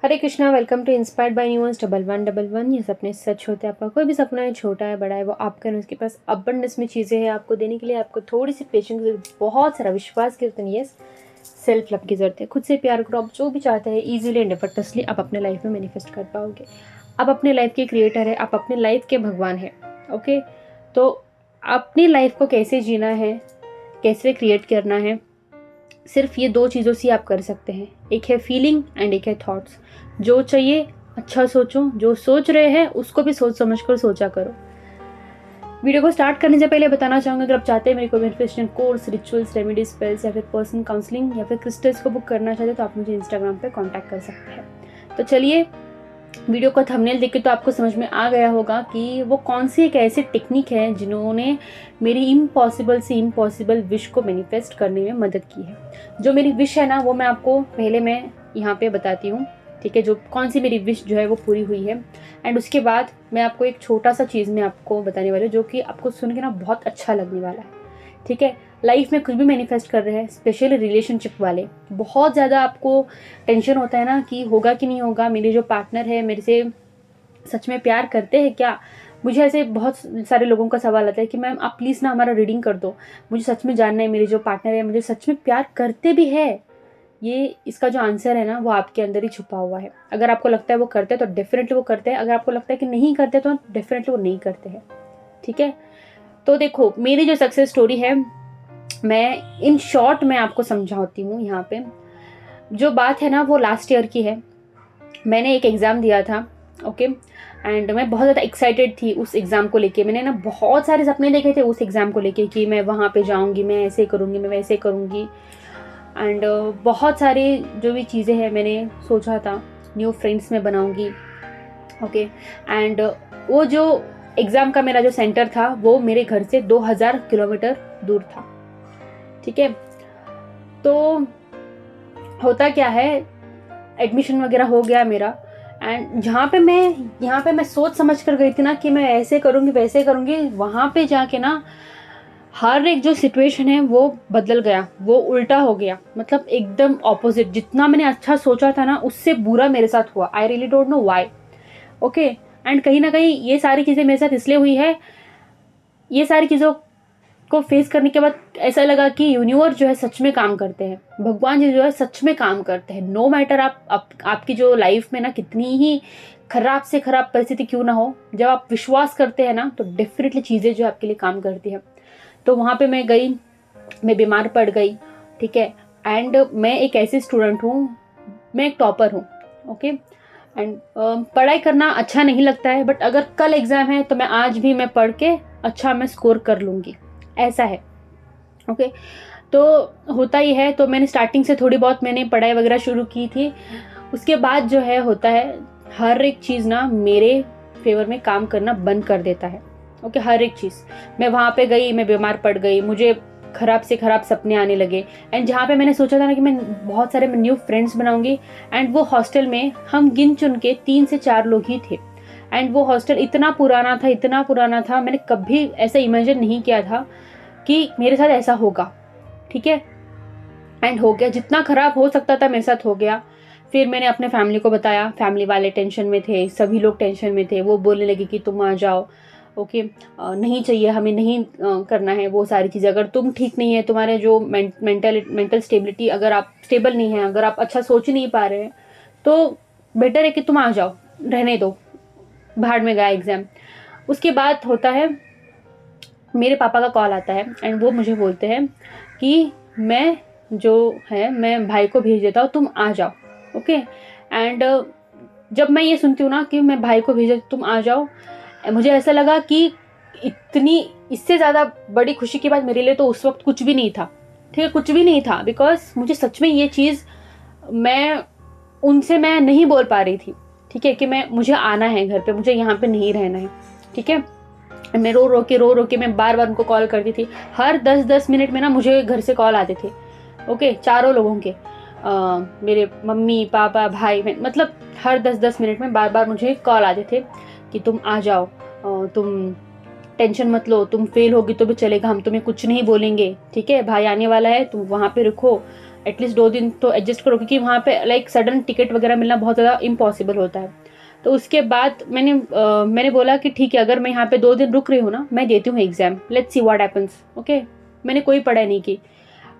Hare Krishna, welcome to inspired by news 1111। ये सपने सच होते हैं। आपका कोई भी सपना है, छोटा है बड़ा है, वो आपका है, उसके पास अबंडेंस में चीज़ें हैं आपको देने के लिए। आपको थोड़ी सी पेशेंस, बहुत सारा विश्वास कीर्तन, यस, सेल्फ लव की जरूरत है। खुद से प्यार करो। आप जो भी चाहते हैं ईजिली एंड एफर्टलेसली आप अपने लाइफ में मैनिफेस्ट कर पाओगे। आप अपने लाइफ के क्रिएटर है, आप अपने लाइफ के भगवान हैं। ओके, तो अपनी लाइफ को कैसे जीना है, कैसे क्रिएट करना है, सिर्फ ये दो चीज़ों से आप कर सकते हैं। एक है फीलिंग एंड एक है थॉट्स। जो चाहिए अच्छा सोचो, जो सोच रहे हैं उसको भी सोच समझ कर सोचा करो। वीडियो को स्टार्ट करने से पहले बताना चाहूँगी, अगर आप चाहते हैं मेरे को manifestation course, rituals, remedy, spells या फिर पर्सनल काउंसलिंग या फिर क्रिस्टल्स को बुक करना चाहते हैं तो आप मुझे इंस्टाग्राम पे कांटेक्ट कर सकते हैं। तो चलिए, वीडियो का थंबनेल देख के तो आपको समझ में आ गया होगा कि वो कौन सी एक ऐसी टेक्निक है जिन्होंने मेरी इम्पॉसिबल से इम्पॉसिबल विश को मैनिफेस्ट करने में मदद की है। जो मेरी विश है ना, वो मैं आपको पहले मैं यहाँ पे बताती हूँ, ठीक है, जो कौन सी मेरी विश जो है वो पूरी हुई है। एंड उसके बाद मैं आपको एक छोटा सा चीज़ मैं आपको बताने वाली हूँ जो कि आपको सुन के ना बहुत अच्छा लगने वाला है। ठीक है, लाइफ में कुछ भी मैनिफेस्ट कर रहे हैं, स्पेशली रिलेशनशिप वाले, बहुत ज़्यादा आपको टेंशन होता है ना कि होगा कि नहीं होगा, मेरे जो पार्टनर है मेरे से सच में प्यार करते हैं क्या। मुझे ऐसे बहुत सारे लोगों का सवाल आता है कि मैम आप प्लीज़ ना हमारा रीडिंग कर दो, मुझे सच में जानना है मेरे जो पार्टनर है मुझे सच में प्यार करते भी है। ये इसका जो आंसर है ना वो आपके अंदर ही छुपा हुआ है। अगर आपको लगता है वो करते हैं तो डेफिनेटली वो करते हैं, अगर आपको लगता है कि नहीं करते तो डेफिनेटली वो नहीं करते हैं। ठीक है, तो देखो मेरी जो सक्सेस स्टोरी है, मैं इन शॉर्ट में आपको समझाती हूँ। यहाँ पे जो बात है ना वो लास्ट ईयर की है। मैंने एक एग्ज़ाम दिया था, ओके, एंड मैं बहुत ज़्यादा एक्साइटेड थी उस एग्ज़ाम को लेके। मैंने ना बहुत सारे सपने देखे थे उस एग्ज़ाम को लेके कि मैं वहाँ पे जाऊँगी, मैं ऐसे करूँगी, मैं वैसे करूँगी, एंड बहुत सारी जो भी चीज़ें हैं मैंने सोचा था, न्यू फ्रेंड्स मैं बनाऊँगी, ओके। एंड वो जो एग्ज़ाम का मेरा जो सेंटर था वो मेरे घर से 2000 किलोमीटर दूर था। ठीक है, तो होता क्या है, एडमिशन वगैरह हो गया मेरा, एंड यहाँ पे मैं सोच समझ कर गई थी ना कि मैं ऐसे करूँगी वैसे करूँगी। वहाँ पे जाके ना हर एक जो सिचुएशन है वो बदल गया, वो उल्टा हो गया, मतलब एकदम ऑपोजिट। जितना मैंने अच्छा सोचा था ना उससे बुरा मेरे साथ हुआ। I really don't know why, okay. And कहीं ना कहीं ये सारी चीज़ें मेरे साथ इसलिए हुई है, ये सारी चीज़ों को फेस करने के बाद ऐसा लगा कि यूनिवर्स जो है सच में काम करते हैं, भगवान जी जो है सच में काम करते हैं। नो मैटर आपकी जो लाइफ में ना कितनी ही खराब से खराब परिस्थिति क्यों ना हो, जब आप विश्वास करते हैं ना तो डेफिनेटली चीज़ें जो आपके लिए काम करती है। तो वहाँ पे मैं गई, मैं बीमार पड़ गई, ठीक है। एंड मैं एक ऐसी स्टूडेंट हूँ, मैं एक टॉपर हूँ, ओके। एंड पढ़ाई करना अच्छा नहीं लगता है, बट अगर कल एग्ज़ाम है तो मैं आज भी मैं पढ़ के अच्छा मैं स्कोर कर लूँगी, ऐसा है, ओके। तो होता ही है, तो मैंने स्टार्टिंग से थोड़ी बहुत मैंने पढ़ाई वगैरह शुरू की थी। उसके बाद जो है होता है, हर एक चीज़ ना मेरे फेवर में काम करना बंद कर देता है, ओके। हर एक चीज़, मैं वहाँ पे गई, मैं बीमार पड़ गई, मुझे खराब से खराब सपने आने लगे। एंड जहाँ पे मैंने सोचा था ना कि मैं बहुत सारे मैं न्यू फ्रेंड्स बनाऊंगी, एंड वो हॉस्टल में हम गिन चुन के 3 से 4 लोग ही थे। एंड वो हॉस्टल इतना पुराना था, इतना पुराना था, मैंने कभी ऐसा इमेजिन नहीं किया था कि मेरे साथ ऐसा होगा, ठीक है। एंड हो गया, जितना खराब हो सकता था मेरे साथ हो गया। फिर मैंने अपने फैमिली को बताया, फैमिली वाले टेंशन में थे, सभी लोग टेंशन में थे। वो बोलने लगे कि तुम आ जाओ, ओके, नहीं चाहिए, हमें नहीं करना है वो सारी चीज़ें। अगर तुम ठीक नहीं है, तुम्हारे जो मेंटल स्टेबिलिटी, अगर आप स्टेबल नहीं है, अगर आप अच्छा सोच नहीं पा रहे हैं, तो बेटर है कि तुम आ जाओ, रहने दो, भाड़ में गया एग्ज़ाम। उसके बाद होता है, मेरे पापा का कॉल आता है एंड वो मुझे बोलते हैं कि मैं जो है मैं भाई को भेज देता हूँ, तुम आ जाओ, ओके। एंड जब मैं ये सुनती हूँ ना कि मैं भाई को भेज तुम आ जाओ, मुझे ऐसा लगा कि इतनी, इससे ज़्यादा बड़ी खुशी की बात मेरे लिए तो उस वक्त कुछ भी नहीं था, ठीक है, कुछ भी नहीं था। बिकॉज मुझे सच में ये चीज़, मैं उनसे मैं नहीं बोल पा रही थी, ठीक है, कि मुझे आना है घर पे, मुझे यहाँ पे नहीं रहना है, ठीक है। मैं रो रो के मैं बार बार उनको कॉल करती थी। हर 10-10 मिनट में ना मुझे घर से कॉल आते थे, ओके, चारों लोगों के, मेरे मम्मी पापा भाई, मतलब हर 10-10 मिनट में बार बार मुझे कॉल आते थे कि तुम आ जाओ, तुम टेंशन मत लो, तुम फेल होगी तो भी चलेगा, हम तुम्हें कुछ नहीं बोलेंगे, ठीक है, भाई आने वाला है, तुम वहाँ पे रुको, एटलीस्ट 2 दिन तो एडजस्ट करो, क्योंकि वहाँ पे लाइक सडन टिकट वगैरह मिलना बहुत ज़्यादा इम्पॉसिबल होता है। तो उसके बाद मैंने बोला कि ठीक है, अगर मैं यहाँ पे 2 दिन रुक रही हूँ ना, मैं देती हूँ exam, let's see what happens. Okay, मैंने कोई पढ़ाई नहीं की।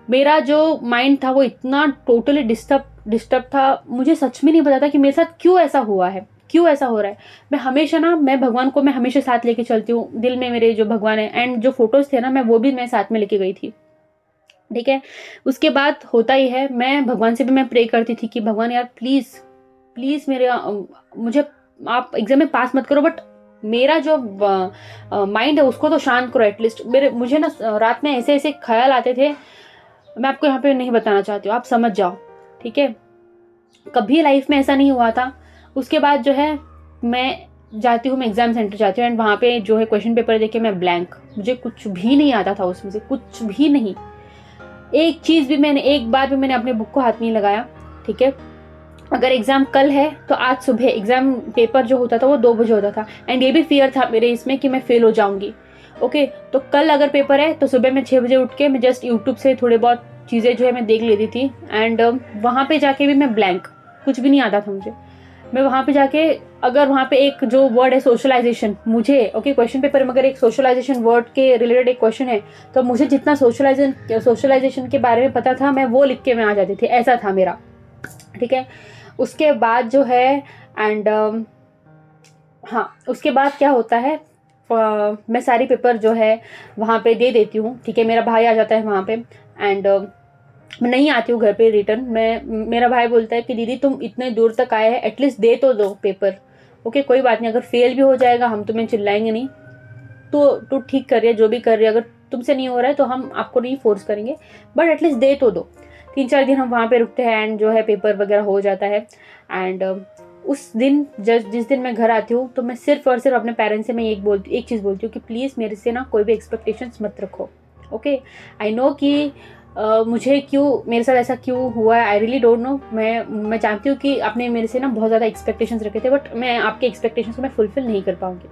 मेरा जो माइंड था वो इतना टोटली डिस्टर्ब था, मुझे सच में नहीं पता था कि मेरे साथ क्यों ऐसा हुआ है, क्यों ऐसा हो रहा है। मैं हमेशा ना, मैं भगवान को मैं हमेशा साथ लेके चलती हूँ, दिल में मेरे जो भगवान है, एंड जो फोटोज़ थे ना, मैं वो भी मैं साथ में लेके गई थी। ठीक है, उसके बाद होता ही है, मैं भगवान से भी मैं प्रे करती थी कि भगवान यार प्लीज़ प्लीज़ मुझे आप एग्जाम में पास मत करो, बट मेरा जो माइंड है उसको तो शांत करो एटलीस्ट। मुझे ना रात में ऐसे ऐसे ख्याल आते थे, मैं आपको यहाँ पे नहीं बताना चाहती हूँ, आप समझ जाओ। ठीक है, कभी लाइफ में ऐसा नहीं हुआ था। उसके बाद जो है मैं जाती हूँ, मैं एग्जाम सेंटर जाती हूँ, एंड वहाँ पे जो है क्वेश्चन पेपर देखे मैं ब्लैंक, मुझे कुछ भी नहीं आता था उसमें से, कुछ भी नहीं। एक बार भी मैंने अपने बुक को हाथ नहीं लगाया। ठीक है, अगर एग्जाम कल है तो आज सुबह एग्जाम पेपर जो होता था वो 2 बजे होता था, एंड ये भी फियर था मेरे इसमें कि मैं फेल हो जाऊंगी। ओके, तो कल अगर पेपर है तो सुबह मैं 6 बजे उठ के मैं जस्ट यूट्यूब से थोड़े बहुत चीज़ें जो है मैं देख लेती थी, एंड वहाँ पे जाके भी मैं ब्लैंक, कुछ भी नहीं आता था मुझे। मैं वहाँ पे जाके, अगर वहाँ पे एक जो वर्ड है सोशलाइजेशन, मुझे ओके क्वेश्चन पेपर में अगर एक सोशलाइजेशन वर्ड के रिलेटेड एक क्वेश्चन है, तो मुझे जितना सोशलाइजेशन के बारे में पता था मैं वो लिख के मैं आ जाती थी, ऐसा था मेरा। ठीक है, उसके बाद जो है एंड हाँ, उसके बाद क्या होता है, मैं सारी पेपर जो है वहाँ पे दे देती हूँ। ठीक है, मेरा भाई आ जाता है वहाँ पे, एंड मैं नहीं आती हूँ घर पे रिटर्न। मेरा भाई बोलता है कि दीदी तुम इतने दूर तक आए हैं, एटलीस्ट दे तो दो पेपर। ओके, कोई बात नहीं, अगर फेल भी हो जाएगा हम तुम्हें चिल्लाएंगे नहीं, तो ठीक कर रही है, जो भी कर रही है, अगर तुमसे नहीं हो रहा है तो हम आपको नहीं फोर्स करेंगे, बट एटलीस्ट दे तो दो। 3-4 दिन हम वहाँ पे रुकते हैं, एंड जो है पेपर वगैरह हो जाता है। एंड उस दिन जिस दिन मैं घर आती हूँ, तो मैं सिर्फ और सिर्फ अपने पेरेंट्स से मैं एक चीज़ बोलती हूँ कि प्लीज़ मेरे से ना कोई भी एक्सपेक्टेशंस मत रखो। ओके, आई नो कि मुझे क्यों, मेरे साथ ऐसा क्यों हुआ है, आई रियली डोंट नो। मैं जानती हूँ कि आपने मेरे से ना बहुत ज़्यादा एक्सपेक्टेशंस रखे थे, बट मैं आपके एक्सपेक्टेशंस को मैं फुलफिल नहीं कर पाऊँगी।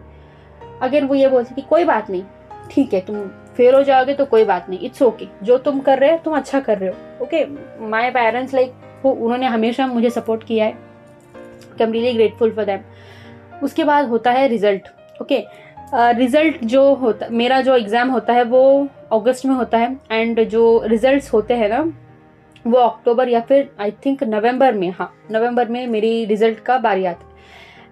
अगर वो ये बोलते कि कोई बात नहीं, ठीक है, तुम फेल हो जाओगे तो कोई बात नहीं, इट्स ओके, जो तुम कर रहे हो तुम अच्छा कर रहे हो। ओके, माय पेरेंट्स लाइक उन्होंने हमेशा मुझे सपोर्ट किया है, I am really grateful for them. उसके बाद होता है रिजल्ट। ओके, रिजल्ट जो होता, मेरा जो एग्ज़ाम होता है वो अगस्त में होता है, एंड जो रिजल्ट्स होते हैं ना वो अक्टूबर या फिर आई थिंक नवंबर में, हाँ नवंबर में मेरी रिजल्ट का बारी आता है।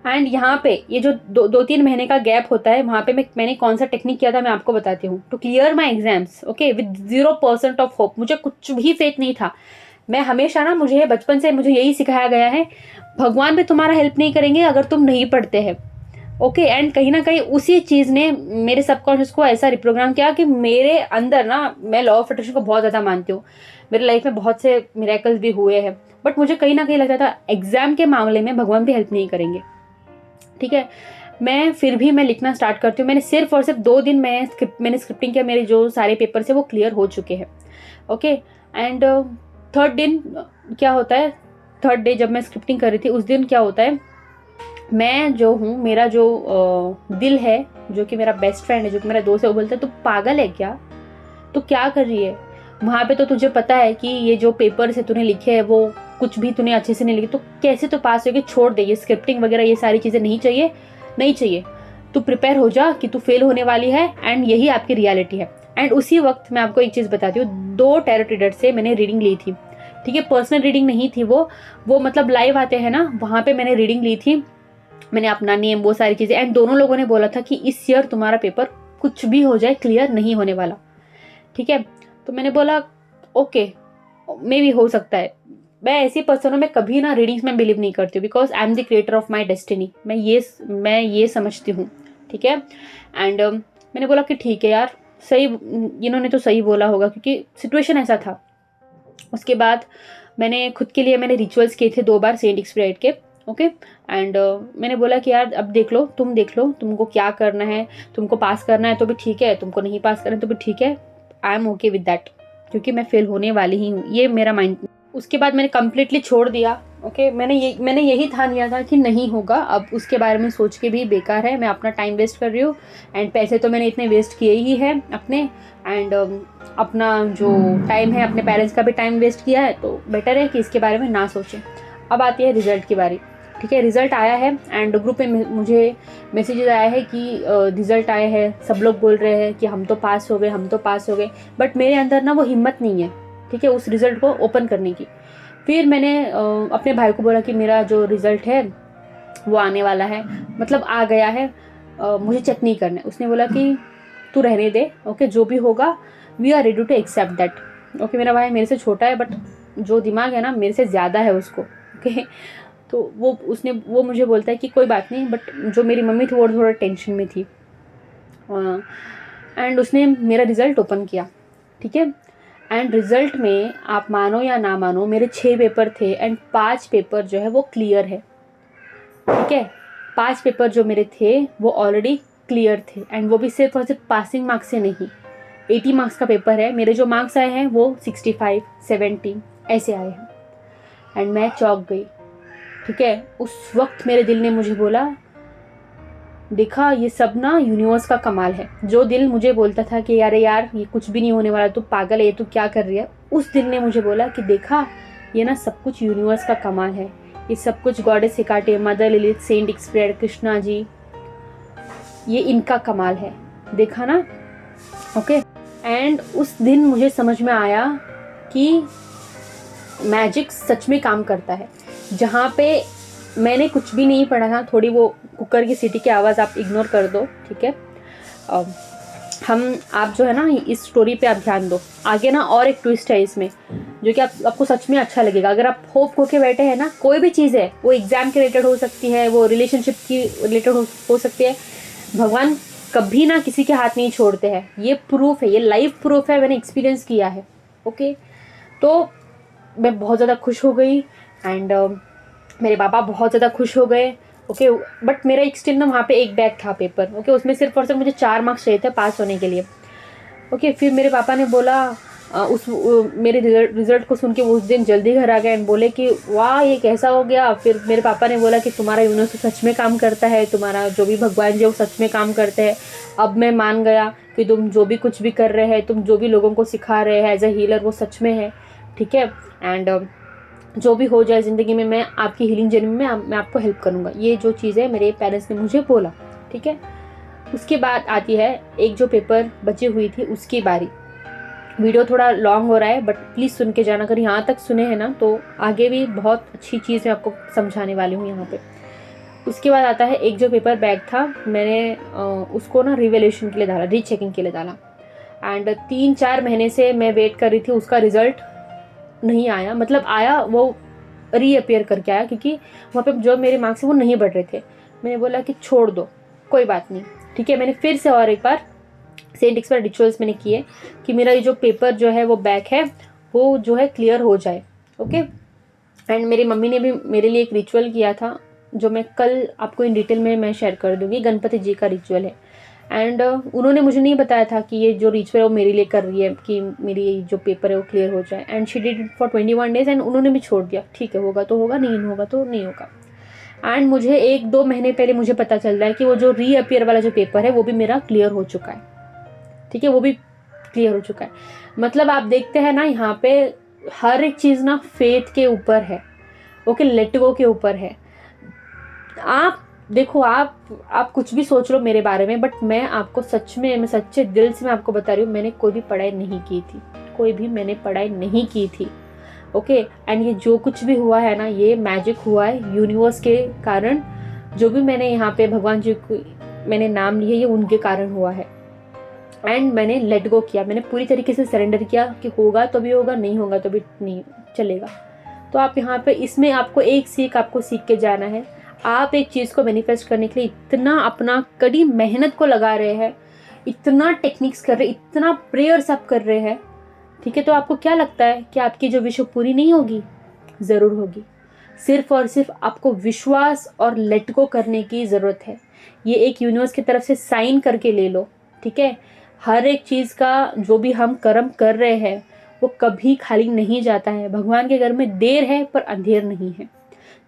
एंड यहाँ पे ये जो 2-3 महीने का गैप होता है, वहाँ पे मैंने कौन सा टेक्निक किया था मैं आपको बताती हूँ, to clear my exams. Okay, with 0% of hope, मुझे कुछ भी फेथ नहीं था। मैं हमेशा ना, मुझे बचपन से मुझे यही सिखाया गया है, भगवान भी तुम्हारा हेल्प नहीं करेंगे अगर तुम नहीं पढ़ते हैं। ओके, एंड कहीं ना कहीं उसी चीज़ ने मेरे सबकॉन्शियस को ऐसा रिप्रोग्राम किया कि मेरे अंदर ना, मैं लॉ ऑफ अट्रैक्शन को बहुत ज़्यादा मानती हूँ, मेरे लाइफ में बहुत से मिरेकल्स भी हुए हैं, बट मुझे कहीं ना कहीं लगता था एग्जाम के मामले में भगवान भी हेल्प नहीं करेंगे। ठीक है, फिर भी मैं लिखना स्टार्ट करती हूँ। मैंने सिर्फ और सिर्फ 2 दिन मैंने स्क्रिप्टिंग किया, मेरे जो सारे पेपर से वो क्लियर हो चुके हैं। ओके, एंड थर्ड दिन क्या होता है, थर्ड डे जब मैं स्क्रिप्टिंग कर रही थी, उस दिन क्या होता है, मैं जो हूँ, मेरा जो दिल है, जो कि मेरा बेस्ट फ्रेंड है, जो कि मेरा दोस्त है, वो बोलता है तू पागल है क्या, तू क्या कर रही है, वहाँ पे तो तुझे पता है कि ये जो पेपर से तूने लिखे है वो कुछ भी तूने अच्छे से नहीं लिखे, तो कैसे तो पास होगी, छोड़ दे, ये स्क्रिप्टिंग वगैरह ये सारी चीज़ें नहीं चाहिए, नहीं चाहिए, तू प्रिपेयर हो जा कि तू फेल होने वाली है, एंड यही आपकी रियलिटी है। एंड उसी वक्त मैं आपको एक चीज़ बताती हूँ, 2 टैरो रीडर से मैंने रीडिंग ली थी। ठीक है, पर्सनल रीडिंग नहीं थी वो मतलब लाइव आते हैं ना, वहाँ पे मैंने रीडिंग ली थी, मैंने अपना नेम, वो सारी चीज़ें, एंड दोनों लोगों ने बोला था कि इस ईयर तुम्हारा पेपर कुछ भी हो जाए क्लियर नहीं होने वाला। ठीक है, तो मैंने बोला ओके, मे भी हो सकता है। मैं ऐसी पर्सन हूँ, मैं कभी ना रीडिंग्स में बिलीव नहीं करती हूँ, because I am the creator of my destiny, मैं ये समझती हूँ। ठीक है, एंड मैंने बोला कि ठीक है यार, सही, इन्होंने तो सही बोला होगा क्योंकि सिचुएशन ऐसा था। उसके बाद मैंने खुद के लिए मैंने रिचुअल्स किए थे 2 बार सेंट एक्सपीरियड के। ओके, एंड मैंने बोला कि यार अब देख लो, तुमको क्या करना है, तुमको पास करना है तो भी ठीक है, तुमको नहीं पास करना है तो भी ठीक है, I am okay with that, क्योंकि मैं फेल होने वाली ही हूँ, ये मेरा माइंड। उसके बाद मैंने कम्प्लीटली छोड़ दिया, ओके, मैंने यही ठान लिया था कि नहीं होगा, अब उसके बारे में सोच के भी बेकार है, मैं अपना टाइम वेस्ट कर रही हूँ एंड पैसे तो मैंने इतने वेस्ट किए ही है अपने, एंड अपना जो टाइम है, अपने पेरेंट्स का भी टाइम वेस्ट किया है, तो बेटर है कि इसके बारे में ना सोचें। अब आती है रिज़ल्ट की बारी। ठीक है, रिज़ल्ट आया है एंड ग्रुप में मुझे मैसेजेस आया है कि रिज़ल्ट आए हैं, सब लोग बोल रहे हैं कि हम तो पास हो गए, हम तो पास हो गए, बट मेरे अंदर ना वो हिम्मत नहीं है, ठीक है, उस रिज़ल्ट को ओपन करने की। फिर मैंने अपने भाई को बोला कि मेरा जो रिज़ल्ट है वो आने वाला है, मतलब आ गया है, मुझे चेक नहीं करना है। उसने बोला कि तू रहने दे, ओके, जो भी होगा we are ready to accept that. Okay, मेरा भाई मेरे से छोटा है बट जो दिमाग है ना मेरे से ज़्यादा है उसको, ओके। तो वो मुझे बोलता है कि कोई बात नहीं, बट जो मेरी मम्मी थी वो थोड़ा टेंशन में थी, एंड उसने मेरा रिज़ल्ट ओपन किया। ठीक है, एंड रिज़ल्ट में आप मानो या ना मानो मेरे 6 पेपर थे एंड 5 पेपर जो है वो क्लियर है। ठीक है, 5 पेपर जो मेरे थे वो ऑलरेडी क्लियर थे, एंड वो भी सिर्फ और सिर्फ पासिंग मार्क्स से नहीं, 80 मार्क्स का पेपर है। मेरे जो मार्क्स आए हैं वो 65, 70 ऐसे आए हैं, एंड मैं चौंक गई। ठीक है, उस वक्त मेरे दिल ने मुझे बोला, देखा ये सब ना यूनिवर्स का कमाल है। जो दिल मुझे बोलता था कि यार ये कुछ भी नहीं होने वाला, तू पागल है, ये तू क्या कर रही है, उस दिल ने मुझे बोला कि देखा ये ना सब कुछ यूनिवर्स का कमाल है, ये सब कुछ goddess Hecate, mother Lilith, saint एक्सप्रेड, कृष्णा जी, ये इनका कमाल है, देखा ना। ओके, एंड उस दिन मुझे समझ में आया कि मैजिक सच में काम करता है। जहाँ पे मैंने कुछ भी नहीं पढ़ा था, थोड़ी वो कुकर की सीटी की आवाज़ आप इग्नोर कर दो, ठीक है। आप जो है ना इस स्टोरी पे आप ध्यान दो, आगे ना और एक ट्विस्ट है इसमें जो कि आपको सच में अच्छा लगेगा। अगर आप होप खो के बैठे हैं ना, कोई भी चीज़ है, वो एग्ज़ाम के रिलेटेड हो सकती है, वो रिलेशनशिप की रिलेटेड हो सकती है, भगवान कभी ना किसी के हाथ नहीं छोड़ते हैं। ये प्रूफ है, ये लाइव प्रूफ है, मैंने एक्सपीरियंस किया है। ओके, तो मैं बहुत ज़्यादा खुश हो गई एंड मेरे पापा बहुत ज़्यादा खुश हो गए। ओके, बट मेरा एक स्टिल ना वहाँ पे एक बैक था पेपर, ओके, उसमें सिर्फ और सिर्फ मुझे 4 मार्क्स चाहिए थे पास होने के लिए। ओके, फिर मेरे पापा ने बोला मेरे रिजल्ट को सुन के वो उस दिन जल्दी घर आ गए एंड बोले कि वाह ये कैसा हो गया। फिर मेरे पापा ने बोला कि तुम्हारा यूनिवर्स सच में काम करता है, तुम्हारा जो भी भगवान जी वो सच में काम करते हैं। अब मैं मान गया कि तुम जो भी कुछ भी कर रहे हैं, तुम जो भी लोगों को सिखा रहे हैं एज अ हीलर, वो सच में है। ठीक है, एंड जो भी हो जाए ज़िंदगी में, मैं आपकी हीलिंग जर्नी में मैं आपको हेल्प करूँगा। ये जो चीज़ है मेरे पेरेंट्स ने मुझे बोला। ठीक है, उसके बाद आती है एक जो पेपर बची हुई थी उसकी बारी। वीडियो थोड़ा लॉन्ग हो रहा है बट प्लीज़ सुन के जाना, अगर यहाँ तक सुने हैं ना तो आगे भी बहुत अच्छी चीज़ मैं आपको समझाने वाली हूँ यहाँ पे। उसके बाद आता है एक जो पेपर बैग था, मैंने उसको ना रिवेल्यूशन के लिए डाला, रीचेकिंग के लिए डाला, एंड 3-4 महीने से मैं वेट कर रही थी, उसका रिजल्ट नहीं आया। मतलब आया, वो रीअपियर करके आया, क्योंकि वहाँ पे जो मेरे मार्क्स हैं वो नहीं बढ़ रहे थे। मैंने बोला कि छोड़ दो, कोई बात नहीं। ठीक है, मैंने फिर से और एक बार सेंट एक्सपर्ट रिचुअल्स मैंने किए कि मेरा ये जो पेपर जो है वो बैक है वो जो है क्लियर हो जाए। ओके, एंड मेरी मम्मी ने भी मेरे लिए एक रिचुअल किया था जो मैं कल आपको इन डिटेल में मैं शेयर कर दूँगी। गणपति जी का रिचुअल है, एंड उन्होंने मुझे नहीं बताया था कि ये जो रिचुअल है वो मेरे लिए कर रही है कि मेरी जो पेपर है वो क्लियर हो जाए। And she did it for 21 days and उन्होंने भी छोड़ दिया, ठीक है, होगा तो होगा, नहीं होगा तो नहीं होगा। एंड मुझे 1-2 महीने पहले मुझे पता चल रहा है कि वो जो रीअपियर वाला जो पेपर है वो भी मेरा क्लियर हो चुका है। ठीक है, वो भी क्लियर हो चुका है। मतलब आप देखते हैं ना, यहाँ पे हर एक चीज़ ना फेथ के ऊपर है। ओके, लेट गो के ऊपर है। आप देखो, आप कुछ भी सोच लो मेरे बारे में, बट मैं आपको सच में, मैं सच्चे दिल से मैं आपको बता रही हूँ, मैंने कोई भी पढ़ाई नहीं की थी, कोई भी मैंने पढ़ाई नहीं की थी। ओके, एंड ये जो कुछ भी हुआ है ना, ये मैजिक हुआ है यूनिवर्स के कारण। जो भी मैंने यहाँ पे भगवान जी को मैंने नाम लिए, ये उनके कारण हुआ है। एंड मैंने लेट गो किया, मैंने पूरी तरीके से सरेंडर किया कि होगा तो भी होगा, नहीं होगा तो भी नहीं चलेगा। तो आप यहाँ पे इसमें आपको एक सीख आपको सीख के जाना है। आप एक चीज़ को मैनिफेस्ट करने के लिए इतना अपना कड़ी मेहनत को लगा रहे हैं, इतना टेक्निक्स कर रहे हैं, इतना प्रेयर्स आप कर रहे हैं, ठीक है, तो आपको क्या लगता है कि आपकी जो विश पूरी नहीं होगी? ज़रूर होगी। सिर्फ और सिर्फ आपको विश्वास और लेट गो करने की ज़रूरत है। ये एक यूनिवर्स की तरफ से साइन करके ले लो। ठीक है, हर एक चीज़ का जो भी हम कर्म कर रहे हैं वो कभी खाली नहीं जाता है। भगवान के घर में देर है पर अंधेर नहीं है।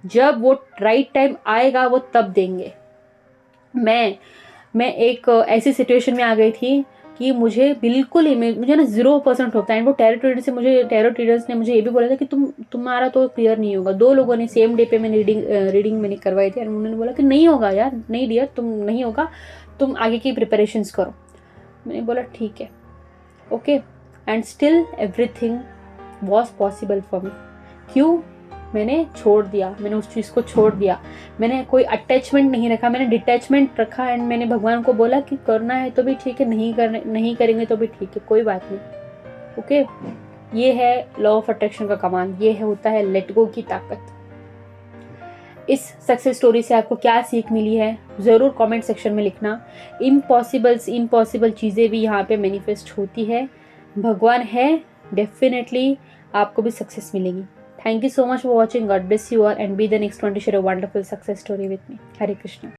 जब वो राइट टाइम आएगा वो तब देंगे। मैं एक ऐसी सिचुएशन में आ गई थी कि मुझे बिल्कुल ही मुझे ना 0% होता है। एंड वो टैरो रीडर्स ने मुझे ये भी बोला था कि तुम्हारा तो क्लियर नहीं होगा। 2 लोगों ने सेम डे पे मैंने रीडिंग मैंने करवाई थी, और उन्होंने बोला कि नहीं होगा यार, नहीं डियर, तुम नहीं होगा, तुम आगे की प्रिपरेशंस करो। मैंने बोला ठीक है, okay. And still everything was possible for me. क्यों? मैंने छोड़ दिया, मैंने उस चीज़ को छोड़ दिया। मैंने कोई अटैचमेंट नहीं रखा, मैंने डिटैचमेंट रखा। एंड मैंने भगवान को बोला कि करना है तो भी ठीक है, नहीं करेंगे तो भी ठीक है, कोई बात नहीं, ओके। ये है लॉ ऑफ अट्रैक्शन का कमाल, ये होता है लेट गो की ताकत। इस सक्सेस स्टोरी से आपको क्या सीख मिली है ज़रूर कमेंट सेक्शन में लिखना। इम्पॉसिबल चीज़ें भी यहाँ पे मैनिफेस्ट होती है। भगवान है, डेफिनेटली आपको भी सक्सेस मिलेगी। Thank you so much for watching. God bless you all and be the next one to share a wonderful success story with me. Hare Krishna.